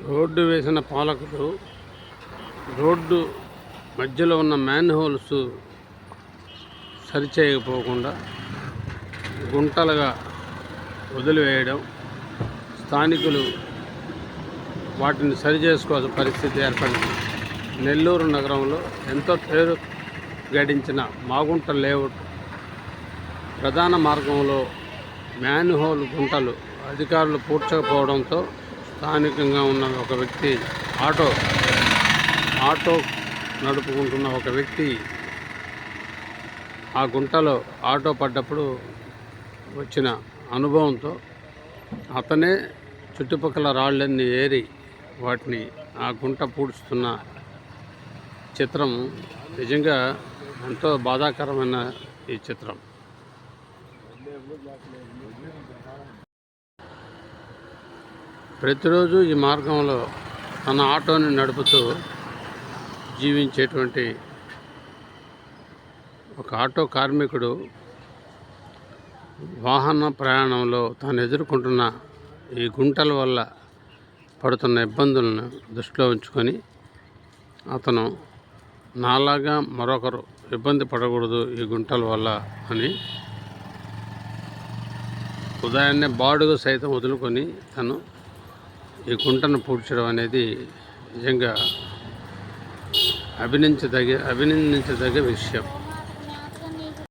Road వేసిన పాలకులు road మధ్యలో ఉన్న మ్యాన్ హోల్స్ సరిచేయకపోకుండా గుంటలుగా వదిలివేయడం, స్థానికులు వాటిని సరిచేసుకోవాల్సిన పరిస్థితి ఏర్పడింది. నెల్లూరు నగరంలో ఎంతో పేరు గడించిన మాగుంట లేఅవుట్ ప్రధాన మార్గంలో మ్యాన్ హోల్ గుంటలు అధికారులు పూడ్చకపోవడంతో స్థానికంగా ఉన్న ఒక వ్యక్తి ఆటో నడుపుకుంటున్న ఒక వ్యక్తి ఆ గుంటలో ఆటో పడ్డప్పుడు వచ్చిన అనుభవంతో అతనే చుట్టుపక్కల రాళ్ళన్నీ ఏరి వాటిని ఆ గుంట పూడ్చుతున్న చిత్రం నిజంగా ఎంతో బాధాకరమైన ఈ చిత్రం. ప్రతిరోజు ఈ మార్గంలో తన ఆటోని నడుపుతూ జీవించేటువంటి ఒక ఆటో కార్మికుడు వాహన ప్రయాణంలో తాను ఎదుర్కొంటున్న ఈ గుంటల వల్ల పడుతున్న ఇబ్బందులను దృష్టిలో ఉంచుకొని అతను నాలాగా మరొకరు ఇబ్బంది పడకూడదు ఈ గుంటల వల్ల అని ఉదయాన్నే బాడుగ సైతం వదులుకొని తను ఈ గుంటను పూడ్చడం అనేది నిజంగా అభినందించదగ్గ విషయం.